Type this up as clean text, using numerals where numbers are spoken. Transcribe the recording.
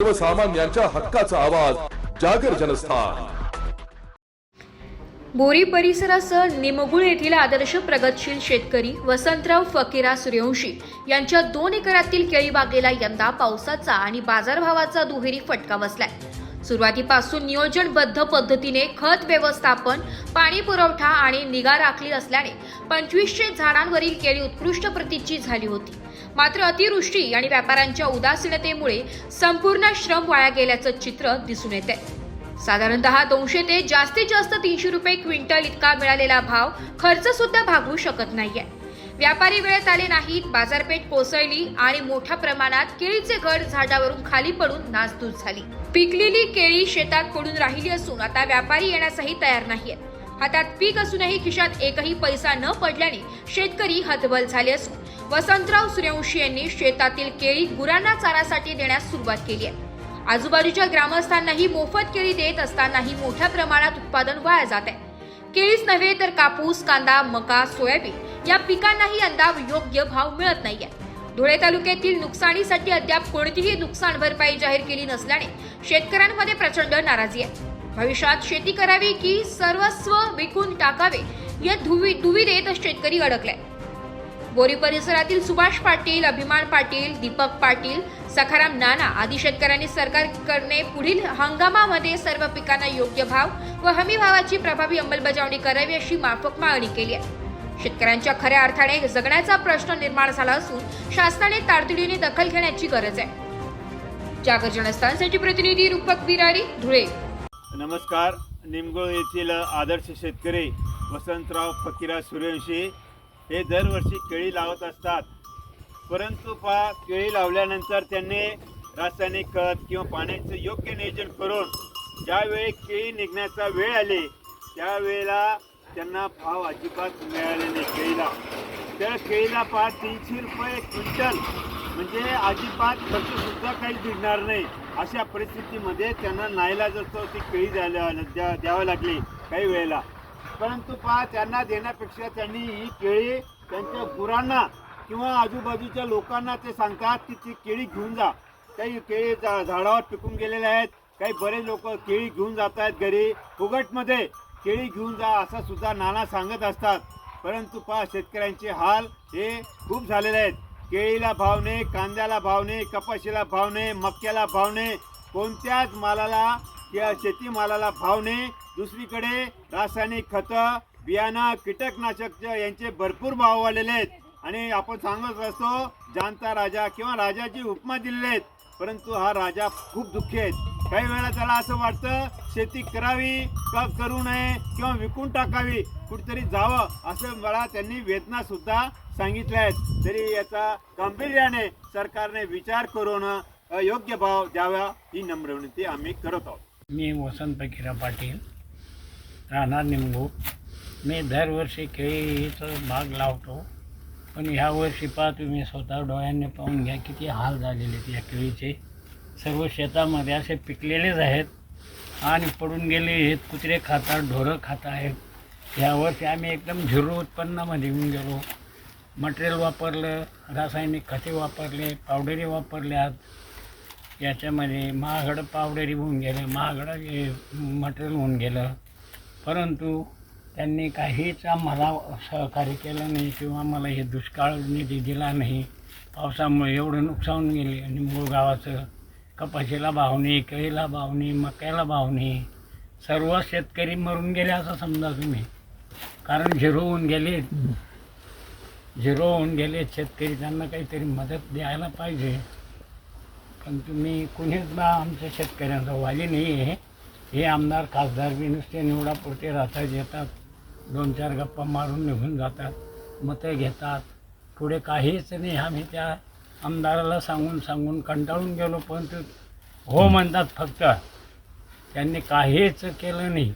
सर्वसामान्यांच्या हक्काचा आवाज जागर जनस्थान। बोरी परिसरासह निमगुळ येथील आदर्श प्रगतशील शेतकरी वसंतराव फकीरा सूर्यवंशी यांच्या 2 एकरातील केळी बागेला यंदा पावसाचा आणि बाजारभावाचा दुहेरी फटका बसलाय। सुरुवातीपासून नियोजनबद्ध पद्धतीने खत व्यवस्थापन, पाणी पुरवठा आणि निगा राखली असल्याने 2500 झाडांवरील केळी उत्कृष्ट प्रतीची झाली होती। मात्र अतिवृष्टी आणि व्यापाऱ्यांच्या उदासीनतेमुळे संपूर्ण श्रम वाया गेल्याचं चित्र दिसून येते। साधारणतः 200 ते जास्तीत जास्त 300 रुपये क्विंटल इतका मिळालेला भाव खर्च सुद्धा भागवू शकत नाहीये। व्यापारी वेळेत आले नाहीत, बाजारपेठ कोसळली आणि मोठ्या प्रमाणात केळीचे घड झाडावरून खाली पडून नासधूस झाली। पिकलेली केळी शेतात पडून राहिली असून आता व्यापारी येण्यासही तयार नाहीये। हातात पीक असूनही खिशात एकही पैसा न पडल्याने शेतकरी हतबल झाले असून वसंतराव सूर्यवंशी यांनी शेतातील केळी गुरांना चारासाठी देण्यास सुरुवात केली आहे। आजूबाजूच्या ग्रामस्थांनाही मोफत केळी देत असतानाही मोठ्या प्रमाणात उत्पादन वाया जात आहे। केळीच नव्हे तर कापूस, कांदा, मका, सोयाबीन या पिकांनाही यंदा योग्य भाव मिळत नाहीये। धुळे तालुक्यातील नुकसानीसाठी अद्याप कोणतीही नुकसान भरपाई जाहीर केली नसल्याने शेतकऱ्यांमध्ये प्रचंड नाराजी आहे। भविष्यात शेती करावी की सर्वस्व विकून टाकावे या दुविधेत शेतकरी अडकले। बोरी परिसरातील सुभाष पाटील, अभिमान पाटील, दीपक पाटील, सखाराम नाना आदी शेतकऱ्यांनी सरकारने पुढील हंगामामध्ये सर्व पिकांना योग्य भाव व हमी भावाची प्रभावी अंमलबजावणी करावी अशी माफक मागणी केली आहे। शेतकऱ्यांच्या खऱ्या अर्थाने जगण्याचा प्रश्न निर्माण झाला असून शासनाने तातडीने दखल घेण्याची गरज आहे। जागर जनस्थानसाठी प्रतिनिधी रूपक बिरारी, धुळे। नमस्कार। निमगुळ येथील आदर्श शेतकरी वसंतराव फकीरा सूर्यवंशी हे दरवर्षी केळी लावत असतात, परंतु केळी लावल्यानंतर त्यांनी रासायनिक खत किंवा पाण्याचं योग्य नियोजन करून ज्यावेळी केळी निघण्याचा वेळ आली त्यावेळेला त्यांना भाव अजिबात मिळाले नाही केळीला। तर केळीला 300 रुपये क्विंटल म्हणजे अजिबात खर्चसुद्धा काही भिडणार नाही अशा परिस्थितीमध्ये त्यांना नाईलाजास्तव ती केळी द्यावी लागली काही वेळेला। परंतु त्यांना देण्यापेक्षा त्यांनी ही केळी त्यांच्या गुरांना किंवा आजूबाजूच्या लोकांना ते सांगतात की ती केळी घेऊन जा। काही केळी झाडावर पिकून गेलेले आहेत, काही बरेच लोक केळी घेऊन जात आहेत घरी, फुगटमध्ये केळी घेऊन जा असं सुद्धा नाना सांगत असतात। परंतु शेतकऱ्यांचे हाल हे खूप झालेले आहेत। केळीला भाव नाही, कांद्याला भाव नाही, कपाशीला भाव नाही, मक्याला भाव नाही, कोणत्याच मालाला किंवा शेतीमालाला भाव नाही। दुसरीकडे रासायनिक खतं, बियाणं, कीटकनाशक यांचे भरपूर भाव वाढलेले आहेत आणि आपण सांगत असतो जानता राजा किंवा राजाची उपमा दिलेली आहेत, परंतु हा राजा खूप दुःखी आहे। काही वेळा त्याला असं वाटतं शेती करावी का करू नये किंवा विकून टाकावी, कुठेतरी जावं असं मला त्यांनी वेदना सुद्धा सांगितल्या आहेत। तरी याचा गांभीर्याने सरकारने विचार करून योग्य भाव द्यावा ही नम्र विनंती आम्ही करत आहोत। मी वसंत फकीरा पाटील, राहणार निमगुळ। मी दरवर्षी केळीचं बाग लावतो, पण ह्या वर्षी तुम्ही स्वतः डोळ्यांनी पाहून घ्या किती हाल झालेले आहेत या केळीचे। सर्व शेतामध्ये असे पिकलेलेच आहेत आणि पडून गेले आहेत, कुत्रे खातात, ढोरं खात आहेत। यावर्षी आम्ही एकदम झिरो उत्पन्नामध्ये येऊन गेलो। मटेरियल वापरलं, रासायनिक खते वापरले, पावडरी वापरल्यात, याच्यामध्ये महागडं पावडरी होऊन गेलं, महागडं मटेरियल होऊन गेलं, परंतु त्यांनी काहीच आम्हाला सहकार्य केलं नाही किंवा आम्हाला हे दुष्काळ निधी दिला नाही। पावसामुळे एवढं नुकसान गेले आणि मूळ गावाचं कपाशीला भाव नाही, केळीला भाव नाही, मक्याला भाव नाही, सर्व शेतकरी मरून गेले असं समजा तुम्ही। कारण झिरो होऊन गेले शेतकरी, त्यांना काहीतरी मदत द्यायला पाहिजे, पण तुम्ही कुणीच आमच्या शेतकऱ्यांचा वाली नाही आहे। हे आमदार खासदार बी नुसते निवडापुरते राहतात, येतात, 2-4 गप्पा मारून निघून जातात, मतं घेतात, पुढे काहीच नाही। आम्ही त्या आमदाराला सांगून कंटाळून गेलो, पण हो म्हणतात फक्त, त्यांनी काहीच केलं नाही।